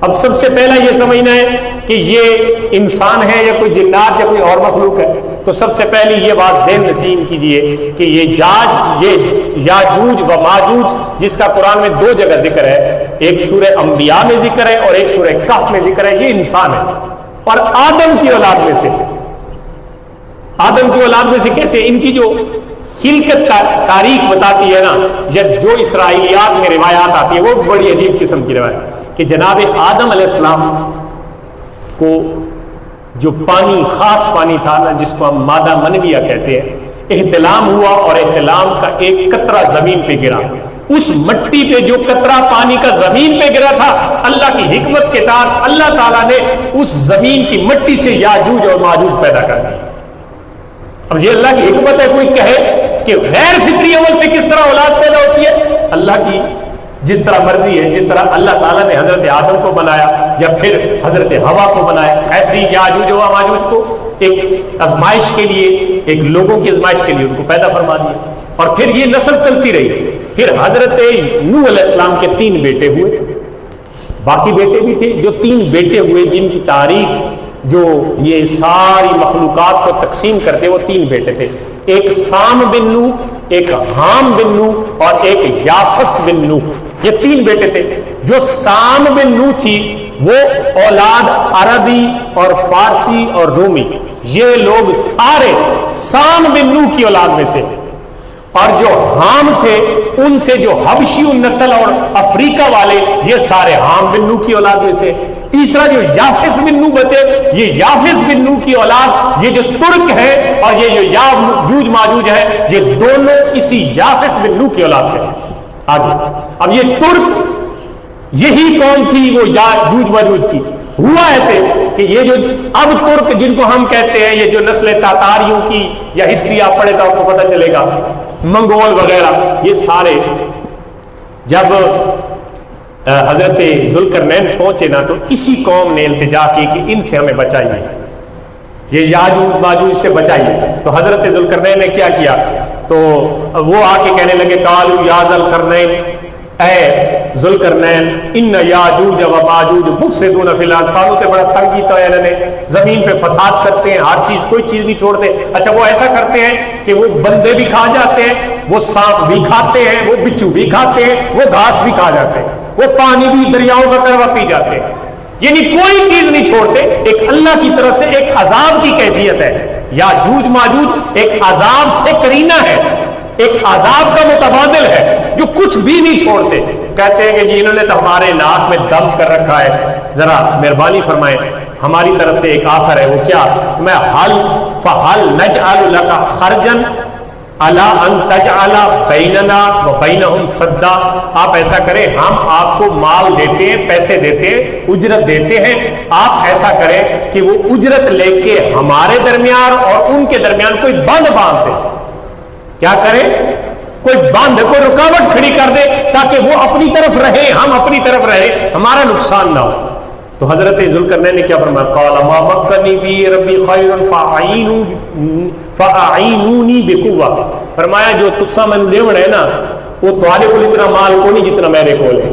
اب سب سے پہلا یہ سمجھنا ہے کہ یہ انسان ہے یا کوئی جنات یا کوئی اور مخلوق ہے، تو سب سے پہلی یہ بات ذہن نشین کیجئے کہ یہ یاجوج و ماجوج جس کا قرآن میں 2 جگہ ذکر ہے، ایک سورہ انبیاء میں ذکر ہے اور ایک سورہ کہف میں ذکر ہے، یہ انسان ہے اور آدم کی اولاد میں سے، آدم کی اولاد میں سے کیسے؟ ان کی جو خلقت کا تاریخ بتاتی ہے نا، یا جو اسرائیلیات میں روایات آتی ہے وہ بڑی عجیب قسم کی روایت کہ جناب آدم علیہ السلام کو جو پانی، خاص پانی تھا نا جس کو ہم مادہ منویہ کہتے ہیں، احتلام ہوا اور احتلام کا ایک قطرہ زمین پہ گرا، اس مٹی پہ جو قطرہ پانی کا زمین پہ گرا تھا، اللہ کی حکمت کے تحت اللہ تعالیٰ نے اس زمین کی مٹی سے یاجوج اور ماجوج پیدا کر دی۔ اب یہ اللہ کی حکمت ہے، کوئی کہے کہ غیر فطری عمل سے کس طرح اولاد پیدا ہوتی ہے؟ اللہ کی جس طرح مرضی ہے، جس طرح اللہ تعالیٰ نے حضرت آدم کو بنایا یا پھر حضرت حوا کو بنایا، ایسے ہی یاجوج و ماجوج کو ایک آزمائش کے لیے، ایک لوگوں کی آزمائش کے لیے ان کو پیدا فرما دیا، اور پھر یہ نسل چلتی رہی۔ پھر حضرت نوح علیہ السلام کے 3 بیٹے ہوئے، باقی بیٹے بھی تھے، جو 3 بیٹے ہوئے جن کی تاریخ جو یہ ساری مخلوقات کو تقسیم کرتے، وہ 3 بیٹے تھے، ایک سام بن نوح، ایک حام بن نوح اور ایک یافس بن نوح، یہ 3 بیٹے تھے۔ جو سام بن نوح تھی وہ اولاد عربی اور فارسی اور رومی، یہ لوگ سارے سام بن نوح کی اولاد میں سے، اور جو حام تھے ان سے جو حبشی نسل اور افریقہ والے، یہ سارے حام بن نوح کی اولاد میں سے۔ تیسرا جو یافس بن نوح بچے، یہ یافس بن نوح کی اولاد، یہ جو ترک ہے اور یہ جو یاجوج ماجوج ہے، یہ دونوں اسی یافس بن نوح کی اولاد سے۔ آگے اب یہ ترک یہی قوم تھی وہ یاجوج ماجوج کی۔ ہوا ایسے کہ یہ جو اب ترک جن کو ہم کہتے ہیں، یہ جو نسل تاتاریوں کی یا ہسٹری آپ پڑھے تو آپ کو پتہ چلے گا، منگول وغیرہ، یہ سارے جب حضرت ذوالقرنین پہنچے نا تو اسی قوم نے التجا کی کہ ان سے ہمیں بچائیے، یہ یاجوج ماجوج سے بچائیے۔ تو حضرت ذوالقرنین نے کیا کیا؟ تو وہ آ کے کہنے لگے قالوا یا ذوالقرنین، اے ذوالقرنین، ان یاجوج و ماجوج مفسدون فی الارض، سالوں تے بڑا تنگ کیتا ہے انہوں نے، زمین پہ فساد کرتے ہیں، ہر چیز کوئی چیز نہیں چھوڑتے۔ اچھا وہ ایسا کرتے ہیں کہ وہ بندے بھی کھا جاتے ہیں، وہ سانپ بھی کھاتے ہیں، وہ بچھو بھی کھاتے ہیں، وہ گھاس بھی کھا جاتے ہیں، وہ پانی بھی دریاؤں کا کروا پی جاتے ہیں، یعنی کوئی چیز نہیں چھوڑتے۔ ایک اللہ کی طرف سے ایک عذاب کی کیفیت ہے، یاجوج ماجوج ایک عذاب سے کرینہ ہے، ایک عذاب کا متبادل ہے، جو کچھ بھی نہیں چھوڑتے۔ کہتے ہیں کہ جی انہوں نے تو ہمارے ناک میں دم کر رکھا ہے، ذرا مہربانی فرمائیں ہماری طرف سے ایک آفر ہے، وہ کیا؟ میں فَحَلْ نَجْعَلُ لَكَ خَرْجًا عَلَىٰ أَن تَجْعَلَ بَيْنَنَا وَبَيْنَهُمْ سَدًّا، آپ ایسا کریں، ہم آپ کو مال دیتے ہیں، پیسے دیتے ہیں، اجرت دیتے ہیں، آپ ایسا کریں کہ وہ اجرت لے کے ہمارے درمیان اور ان کے درمیان کوئی بند باندھ دے۔ کیا کریں؟ کوئی باندھ، کوئی رکاوٹ کھڑی کر دے تاکہ وہ اپنی طرف رہے، ہم اپنی طرف رہے، ہمارا نقصان نہ ہو۔ تو حضرت ذوالقرنین نے کیا فرمایا؟ قال ما مکنی فی ربی خیر فاعینونی بقوہ، فرمایا جو تسا میں دیوڑ ہے نا وہ تمہارے کو اتنا مال کو نہیں جتنا میرے کو ہے،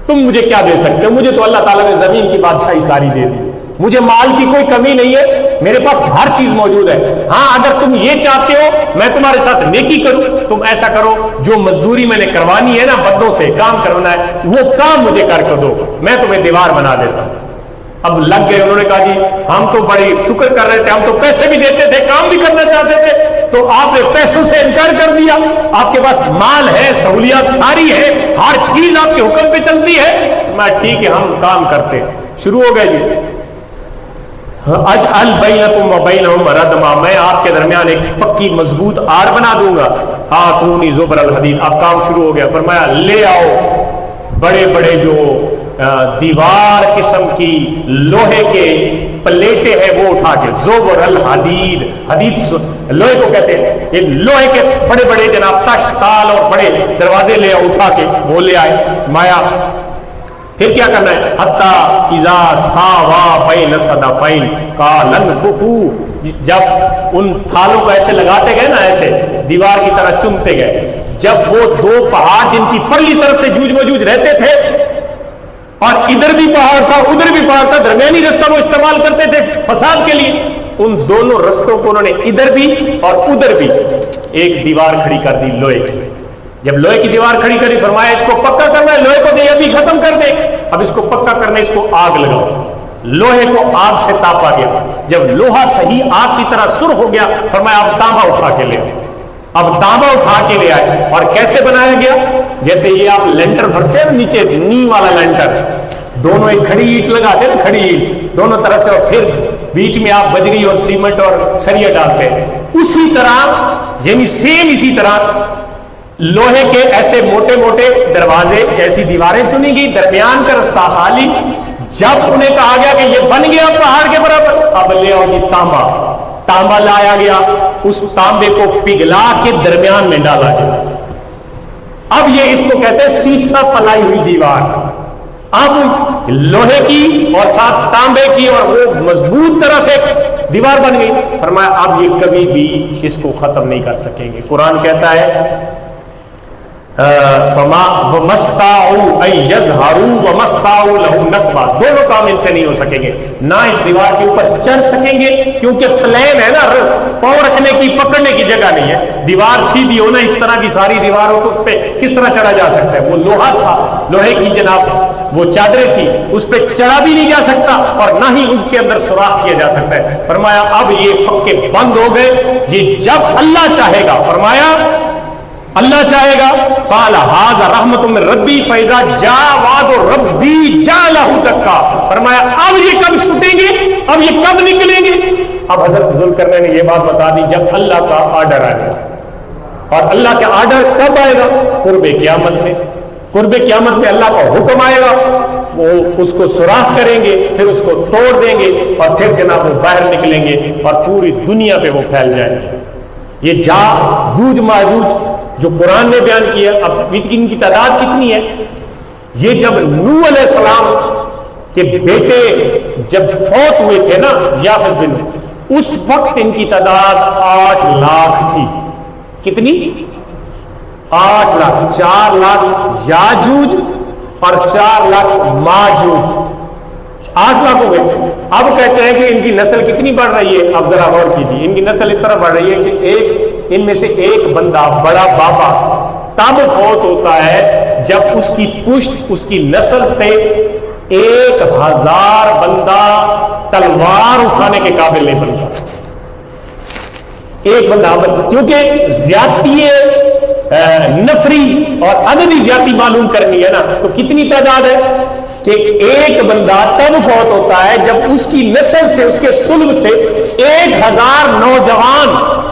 تم مجھے کیا دے سکتے ہو؟ مجھے تو اللہ تعالیٰ نے زمین کی بادشاہی ساری دے دی، مجھے مال کی کوئی کمی نہیں ہے، میرے پاس ہر چیز موجود ہے۔ ہاں اگر تم یہ چاہتے ہو میں تمہارے ساتھ نیکی کروں، تم ایسا کرو جو مزدوری میں نے کروانی ہے نا، بندوں سے کام کروانا ہے، وہ کام مجھے کر کے دو، میں تمہیں دیوار بنا دیتا ہوں۔ اب لگ گئے، انہوں نے کہا جی ہم تو بڑے شکر کر رہے تھے، ہم تو پیسے بھی دیتے تھے، کام بھی کرنا چاہتے تھے، تو آپ نے پیسوں سے انکار کر دیا، آپ کے پاس مال ہے، سہولیات ساری ہے، ہر چیز آپ کے حکم پہ چلتی ہے، میں ٹھیک ہے ہم کام کرتے۔ شروع ہو گئے جی اجعل بینکم وبینہم ردما، میں آپ کے درمیان ایک پکی مضبوط آڑ بنا دوں گا، آتونی زبر الحدید۔ اب کام شروع ہو گیا، فرمایا لے آؤ بڑے بڑے جو دیوار قسم کی لوہے کے پلیٹیں ہیں وہ اٹھا کے، زبر الحدید، حدید لوہے کو کہتے ہیں، یہ لوہے کے بڑے بڑے جناب تشت تال اور بڑے دروازے لے آؤ، اٹھا کے وہ لے آئے مایا۔ پھر کیا کرنا ہے؟ حتی اذا ساوا بین صدفین قال انفخوا، جب ان تھالوں کو ایسے لگاتے گئے نا، ایسے دیوار کی طرح چومتے گئے، جب وہ 2 پہاڑ جن کی پرلی طرف سے جوج مجوج رہتے تھے اور ادھر بھی پہاڑ تھا ادھر بھی پہاڑ تھا، درمیانی رستہ وہ استعمال کرتے تھے فساد کے لیے. ان دونوں رستوں کو انہوں نے ادھر بھی اور ادھر بھی ایک دیوار کھڑی کر دی لوہے کی. جب لوہے کی دیوار کھڑی کری فرمایا اس کو پکا کرنا ہے، لوہے کو دے ابھی ختم کر دے، اب اس کو پکا کرنا ہے، اس کو آگ لگاؤ. لوہے کو آگ سے تاپا گیا. جب لوہا صحیح آگ کی طرح سرخ ہو گیا فرمایا اب تانبا اٹھا کے لے آئے. اب تانبا اٹھا کے لے آئے. اور کیسے بنایا گیا؟ جیسے یہ آپ لینٹر بھرتے ہیں نیچے نی والا لینٹر، دونوں ایک کھڑی اینٹ لگاتے ہیں، کھڑی اینٹ دونوں طرف سے، اور پھر بیچ میں آپ بجری اور سیمنٹ اور سریا ڈالتے ہیں. اسی طرح یعنی سیم اسی طرح لوہے کے ایسے موٹے موٹے دروازے، ایسی دیواریں چنی گئی، درمیان کا رستہ خالی. جب انہیں کہا گیا کہ یہ بن گیا پہاڑ کے برابر، اب لے آؤ جی تانبا. تانبا لایا گیا، اس تانبے کو پگھلا کے درمیان میں ڈالا گیا. اب یہ اس کو کہتے ہیں سیسا پلائی ہوئی دیوار. اب لوہے کی اور ساتھ تانبے کی اور وہ مضبوط طرح سے دیوار بن گئی. فرمایا اب یہ کبھی بھی اس کو ختم نہیں کر سکیں گے. قرآن کہتا ہے دونوں کام ان سے نہیں ہو سکیں گے. نہ اس دیوار کے اوپر چڑھ سکیں گے کیونکہ پلین ہے نا، پاؤں رکھنے کی پکڑنے کی جگہ نہیں ہے. دیوار سیدھی ہونا، اس طرح کی ساری دیوار ہو تو اس پہ کس طرح چڑھا جا سکتا ہے؟ وہ لوہا تھا، لوہے کی جناب وہ چادریں تھی، اس پہ چڑھا بھی نہیں جا سکتا اور نہ ہی اس کے اندر سوراخ کیا جا سکتا ہے. فرمایا اب یہ پکے بند ہو گئے. یہ جب اللہ چاہے گا، فرمایا اللہ چاہے گا، قال ھذا رحمت من ربی فاذا جاء وعد ربی جعلہ دکا. فرمایا اب یہ کب چھوٹیں گے، اب یہ کب نکلیں گے؟ اب حضرت ذوالقرنین نے یہ بات بتا دی جب اللہ کا آرڈر آئے گا. اور اللہ کا آرڈر کب آئے گا؟ قرب قیامت میں. قرب قیامت میں اللہ کا حکم آئے گا، وہ اس کو سوراخ کریں گے، پھر اس کو توڑ دیں گے اور پھر جناب وہ باہر نکلیں گے اور پوری دنیا پہ وہ پھیل جائیں گے. یہ جوج ماجوج جو قرآن نے بیان کیا، اب ان کی تعداد کتنی ہے؟ یہ جب نوح علیہ السلام کے بیٹے جب فوت ہوئے تھے نا یافس بن، اس وقت ان کی تعداد 8 لاکھ تھی. کتنی؟ 8 لاکھ. 4 لاکھ یاجوج اور 4 لاکھ ماجوج، 8 لاکھ ہو گئے. اب کہتے ہیں کہ ان کی نسل کتنی بڑھ رہی ہے؟ اب ذرا غور کیجیے. ان کی نسل اس طرح بڑھ رہی ہے کہ ان میں سے ایک بندہ بڑا بابا تب فوت ہوتا ہے جب اس کی پشت، اس کی نسل سے 1000 بندہ تلوار اٹھانے کے قابل نہیں بنتا. ایک بندہ، کیونکہ زیادتی نفری اور عددی زیادتی معلوم کرنی ہے نا، تو کتنی تعداد ہے کہ ایک بندہ تب فوت ہوتا ہے جب اس کی نسل سے، اس کے سلب سے 1000 نوجوان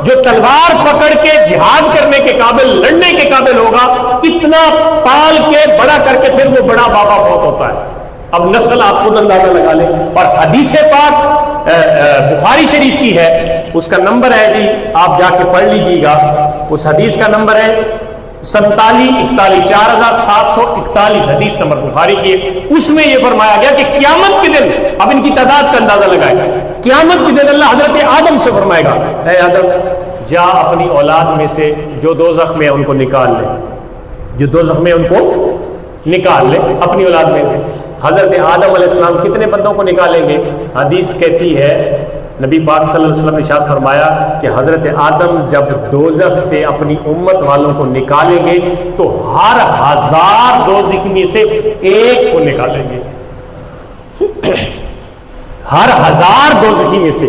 جو تلوار پکڑ کے جہاد کرنے کے قابل، لڑنے کے قابل ہوگا، اتنا پال کے بڑا کر کے پھر وہ بڑا بابا فوت ہوتا ہے. اب نسل آپ خود اندازہ لگا لیں. اور حدیث پاک بخاری شریف کی ہے، اس کا نمبر ہے جی، آپ جا کے پڑھ لیجیے گا. اس حدیث کا نمبر ہے 4741 4741 حدیث نمبر بخاری کی ہے. اس میں یہ فرمایا گیا کہ قیامت کے دن، اب ان کی تعداد کا اندازہ لگائے، قیامت کے دن اللہ حضرت آدم سے فرمائے گا اے آدم جا اپنی اولاد میں سے جو دوزخ میں ان کو نکال لے، جو دوزخ میں ان کو نکال لے اپنی اولاد میں سے. حضرت آدم علیہ السلام کتنے بندوں کو نکالیں گے؟ حدیث کہتی ہے، نبی پاک صلی اللہ علیہ وسلم نے ارشاد فرمایا کہ حضرت آدم جب دوزخ سے اپنی امت والوں کو نکالیں گے تو ہر 1000 دوزخی میں سے ایک کو نکالیں گے. ہر 1000 دوزخی میں سے،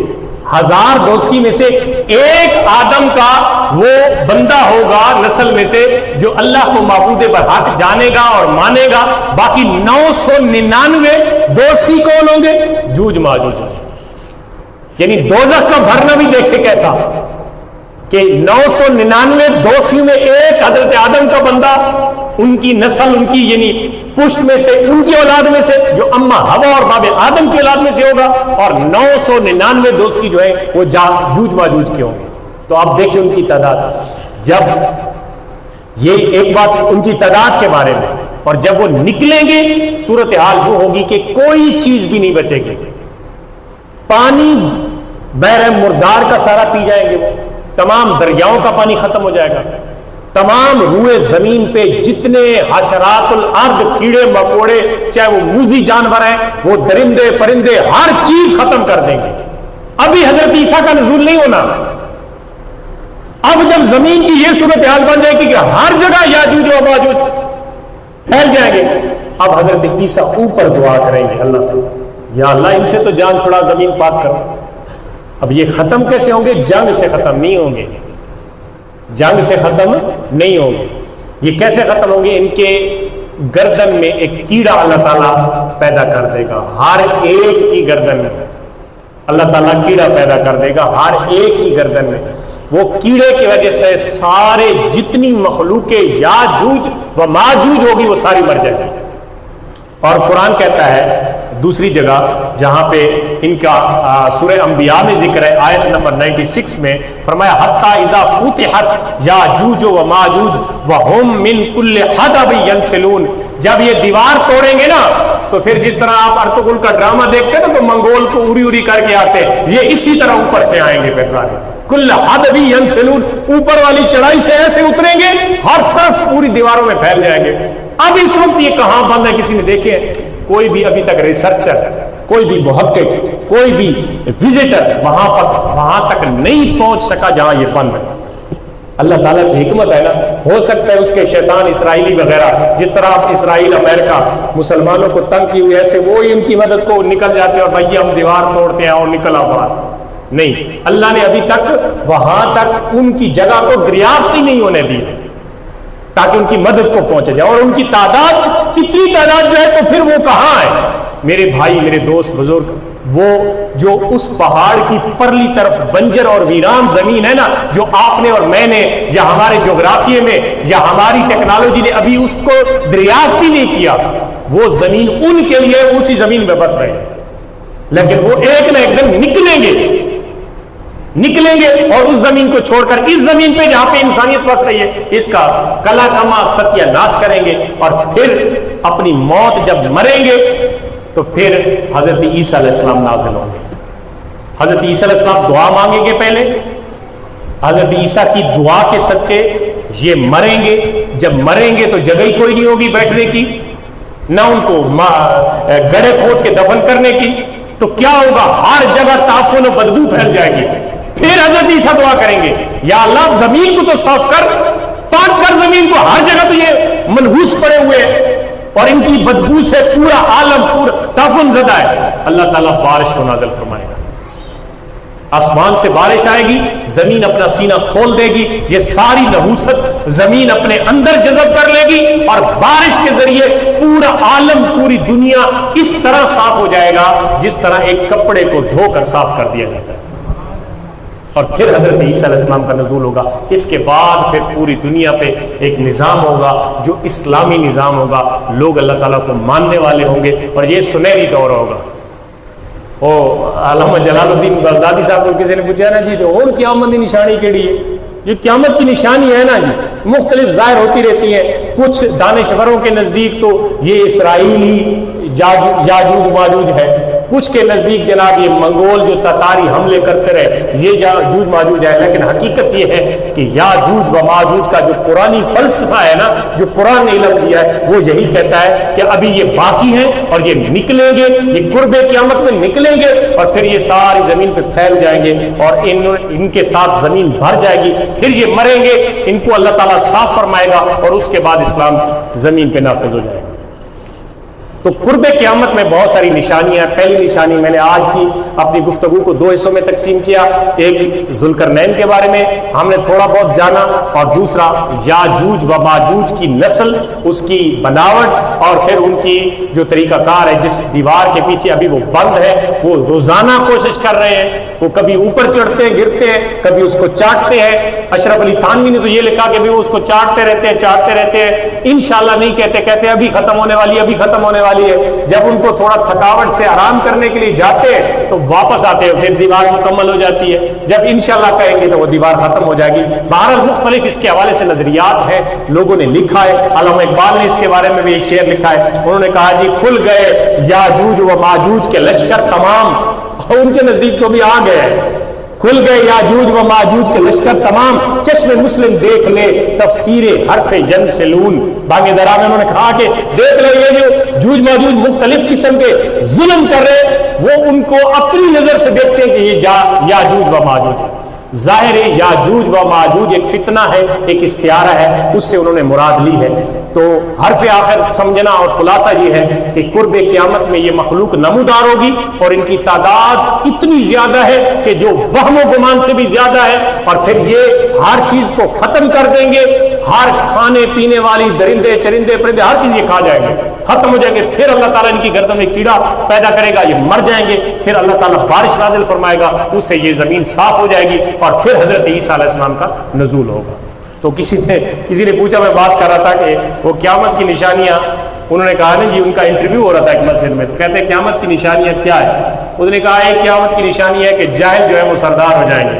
1000 دوزخی میں سے ایک آدم کا وہ بندہ ہوگا نسل میں سے جو اللہ کو معبود برحق جانے گا اور مانے گا. باقی 999 دوزخی کون ہوں گے؟ جوج ماجوج. یعنی دوزخ کا بھرنا بھی دیکھے کیسا کہ 999 دوزخیوں میں ایک حضرت آدم کا بندہ، ان کی نسل، ان کی یعنی پشت میں سے، ان کی اولاد میں سے جو اما حوا اور باب آدم کی اولاد میں سے ہوگا، اور 999 دوزخی جو ہے وہ جوج ماجوج کے ہوں گے. تو آپ دیکھیں ان کی تعداد. جب یہ ایک بات ان کی تعداد کے بارے میں، اور جب وہ نکلیں گے صورتحال وہ ہوگی کہ کوئی چیز بھی نہیں بچے گی. پانی بحر مردار کا سارا پی جائیں گے، تمام دریاؤں کا پانی ختم ہو جائے گا، تمام روئے زمین پہ جتنے حشرات الارض، کیڑے مکوڑے، چاہے وہ موذی جانور ہیں، وہ درندے پرندے، ہر چیز ختم کر دیں گے۔ ابھی حضرت عیسیٰ کا نزول نہیں ہونا۔ اب جب زمین کی یہ صورتحال بن جائے گی کہ ہر جگہ یاجوج و ماجوج پھیل جائیں گے، اب حضرت عیسیٰ اوپر دعا کریں گے اللہ سے، یا اللہ ان سے تو جان چھڑا، زمین پاک کر۔ اب یہ ختم کیسے ہوں گے؟ جنگ سے ختم نہیں ہوں گے، جنگ سے ختم نہیں ہوں گے۔ یہ کیسے ختم ہوں گے؟ ان کے گردن میں ایک کیڑا اللہ تعالیٰ پیدا کر دے گا، ہر ایک کی گردن میں اللہ تعالیٰ کیڑا پیدا کر دے گا، ہر ایک کی گردن میں۔ وہ کیڑے کی وجہ سے سارے جتنی مخلوق یاجوج و ماجوج ہوگی وہ ساری مر جائے گی۔ اور قرآن کہتا ہے دوسری جگہ جہاں پہ ان کا سورہ انبیاء میں ذکر ہے، آیت نمبر 96 میں فرمایا حتی اذا فتحت یاجوج و ماجوج وہم من کل حدب ینسلون، جب یہ دیوار توڑیں گے نا تو پھر جس طرح آپ ارطغرل کا ڈرامہ دیکھتے ہیں نا تو منگول کو اڑی اڑی کر کے آتے، یہ اسی طرح اوپر سے آئیں گے، پھر سارے کل حدب ینسلون، اوپر والی چڑھائی سے ایسے اتریں گے، ہر طرف پوری دیواروں میں پھیل جائیں گے۔ اب اس وقت یہ کہاں بند ہے کسی نے دیکھے؟ کوئی بھی ابھی تک ریسرچر، کوئی بھی محقق، کوئی بھی وزٹر وہاں تک نہیں پہنچ سکا جہاں یہ بند ہے۔ اللہ تعالیٰ کی حکمت ہے نا، ہو سکتا ہے اس کے شیطان اسرائیلی وغیرہ، جس طرح آپ اسرائیل امریکہ مسلمانوں کو تنگ کی ہوئی، ایسے وہی ان کی مدد کو نکل جاتے ہیں اور بھائی ہم دیوار توڑتے ہیں اور نکل آباد نہیں۔ اللہ نے ابھی تک وہاں تک ان کی جگہ کو دریافت ہی نہیں ہونے دی تاکہ ان کی مدد کو پہنچے جائے، اور ان کی تعداد اتنی تعداد جو ہے تو پھر وہ کہاں ہے؟ میرے بھائی، میرے دوست بزرگ، وہ جو اس پہاڑ کی پرلی طرف بنجر اور ویران زمین ہے نا، جو آپ نے اور میں نے یا ہمارے جغرافیے میں یا ہماری ٹیکنالوجی نے ابھی اس کو دریافت ہی نہیں کیا، وہ زمین ان کے لیے اسی زمین میں بس رہے، لیکن وہ ایک نہ ایک دن نکلیں گے اور اس زمین کو چھوڑ کر اس زمین پہ جہاں پہ انسانیت بس رہی ہے اس کا کلا کما ستیہ ناش کریں گے، اور پھر اپنی موت جب مریں گے تو پھر حضرت عیسیٰ علیہ السلام نازل ہوں گے۔ حضرت عیسیٰ علیہ السلام دعا مانگیں گے پہلے، حضرت عیسیٰ کی دعا کے صدقے یہ مریں گے، جب مریں گے تو جگہ ہی کوئی نہیں ہوگی بیٹھنے کی، نہ ان کو گڑھے کھود کے دفن کرنے کی، تو کیا ہوگا؟ ہر جگہ تعفن و بدبو پھیل جائے گی۔ پھر حضرت عیسیٰ دعا کریں گے، یا اللہ زمین کو تو صاف کر، پاک کر زمین کو، ہر جگہ تو یہ منحوس پڑے ہوئے اور ان کی بدبو سے پورا عالم پورا تعفن زدہ ہے۔ اللہ تعالیٰ بارش کو نازل فرمائے گا، آسمان سے بارش آئے گی، زمین اپنا سینہ کھول دے گی، یہ ساری نحوست زمین اپنے اندر جذب کر لے گی، اور بارش کے ذریعے پورا عالم، پوری دنیا اس طرح صاف ہو جائے گا جس طرح ایک کپڑے کو دھو کر صاف کر دیا جاتا ہے۔ اور پھر حضرت عیسیٰ علیہ السلام کا نزول ہوگا، اس کے بعد پھر پوری دنیا پہ ایک نظام ہوگا جو اسلامی نظام ہوگا، لوگ اللہ تعالیٰ کو ماننے والے ہوں گے، اور یہ سنہری دور ہوگا۔ علامہ جلال الدین بغدادی صاحب کو کسی نے پوچھا نا جی تو اور قیامت کی نشانی کیڑی ہے؟ یہ قیامت کی نشانی ہے نا جی، مختلف ظاہر ہوتی رہتی ہے۔ کچھ دانشوروں کے نزدیک تو یہ اسرائیلی یاجوج ماجوج ہے، کچھ کے نزدیک جناب یہ منگول جو تتاری حملے کرتے رہے یہ یاجوج ماجوج ہے، لیکن حقیقت یہ ہے کہ یاجوج و ماجوج کا جو قرآنی فلسفہ ہے نا، جو قرآن نے علم دیا ہے، وہ یہی کہتا ہے کہ ابھی یہ باقی ہیں اور یہ نکلیں گے، یہ قرب قیامت میں نکلیں گے، اور پھر یہ ساری زمین پہ پھیل جائیں گے اور ان کے ساتھ زمین بھر جائے گی، پھر یہ مریں گے، ان کو اللہ تعالیٰ صاف فرمائے گا، اور اس کے بعد اسلام زمین پہ نافذ ہو جائے گا۔ تو قرب قیامت میں بہت ساری نشانیاں ہیں۔ پہلی نشانی میں نے آج کی اپنی گفتگو کو دو حصوں میں تقسیم کیا، ایک ذوالقرنین کے بارے میں ہم نے تھوڑا بہت جانا، اور دوسرا یاجوج و ماجوج کی نسل، اس کی بناوٹ، اور پھر ان کی جو طریقہ کار ہے، جس دیوار کے پیچھے ابھی وہ بند ہے، وہ روزانہ کوشش کر رہے ہیں، وہ کبھی اوپر چڑھتے ہیں گرتے ہیں، کبھی اس کو چاٹتے ہیں۔ اشرف علی تھانوی نے تو یہ لکھا کہ وہ اس کو چاٹتے رہتے ہیں، انشاءاللہ نہیں کہتے ابھی ختم ہونے والی ہے۔ جب ان کو تھوڑا تھکاوٹ سے آرام کرنے کے لیے جاتے ہیں تو واپس آتے ہیں، پھر دیوار مکمل ہو جاتی ہے، جب انشاءاللہ کہیں گے تو وہ دیوار ختم ہو جائے گی۔ بہرحال مختلف اس کے حوالے سے نظریات ہیں، لوگوں نے لکھا ہے، علامہ اقبال نے اس کے بارے میں بھی ایک شعر لکھا ہے، انہوں نے کہا جی کھل گئے یاجوج و ماجوج کے لشکر تمام، ان کے نزدیک تو بھی آ گئے، کھل گئے یاجوج و ماجوج کے لشکر تمام، چشم مسلم دیکھ لے تفسیر حرف ین سلون۔ باغ درا میں انہوں نے کہا کہ دیکھ لے یہ جو جوج ماجوج مختلف قسم کے ظلم کر رہے، وہ ان کو اپنی نظر سے دیکھتے ہیں کہ یہ یاجوج و ماجوج ہے۔ ظاہر ہے یاجوج و ماجوج ایک فتنہ ہے، ایک استعارہ ہے، اس سے انہوں نے مراد لی ہے۔ تو حرف آخر سمجھنا اور خلاصہ یہ ہے کہ قرب قیامت میں یہ مخلوق نمودار ہوگی اور ان کی تعداد اتنی زیادہ ہے کہ جو وہم و گمان سے بھی زیادہ ہے، اور پھر یہ ہر چیز کو ختم کر دیں گے، ہر کھانے پینے والی درندے چرندے پرندے ہر چیز یہ کھا جائیں گے، ختم ہو جائیں گے۔ پھر اللہ تعالیٰ ان کی گردن میں کیڑا پیدا کرے گا، یہ مر جائیں گے، پھر اللہ تعالیٰ بارش نازل فرمائے گا، اس سے یہ زمین صاف ہو جائے گی، اور پھر حضرت عیسیٰ علیہ السلام کا نزول ہوگا۔ تو کسی نے پوچھا، میں بات کر رہا تھا کہ وہ قیامت کی نشانیاں، انہوں نے کہا نا جی، ان کا انٹرویو ہو رہا تھا ایک مسجد میں، تو کہتے ہیں قیامت کی نشانیاں کیا ہے؟ اس نے کہا ایک قیامت کی نشانی ہے کہ جاہل جو ہے وہ سردار ہو جائیں گے،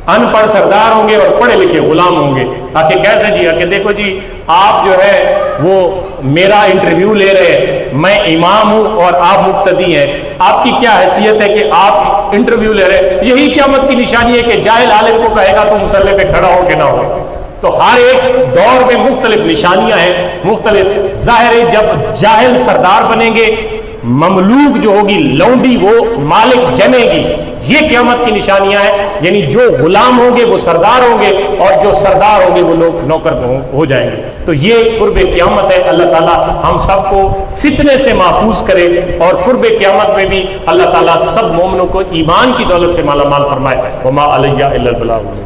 ان پڑھ سردار ہوں گے اور پڑھے لکھے غلام ہوں گے۔ آخر کیسے جی؟ کہ دیکھو جی، آپ جو ہے وہ میرا انٹرویو لے رہے ہیں، میں امام ہوں اور آپ مقتدی ہیں، آپ کی کیا حیثیت ہے کہ آپ انٹرویو لے رہے ہیں؟ یہی قیامت کی نشانی ہے کہ جاہل عالم کو کہے گا تو مسلح پہ کھڑا ہو کہ نہ ہو۔ تو ہر ایک دور میں مختلف نشانیاں ہیں، مختلف۔ ظاہر ہے جب جاہل سردار بنیں گے، مملوک جو ہوگی لونڈی وہ مالک جنے گی، یہ قیامت کی نشانیاں ہیں، یعنی جو غلام ہوں گے وہ سردار ہوں گے، اور جو سردار ہوں گے وہ لوگ نوکر ہو جائیں گے۔ تو یہ قرب قیامت ہے۔ اللہ تعالیٰ ہم سب کو فتنے سے محفوظ کرے، اور قرب قیامت میں بھی اللہ تعالیٰ سب مومنوں کو ایمان کی دولت سے مالا مال فرمائے۔ وما علیہ الا البلاغ۔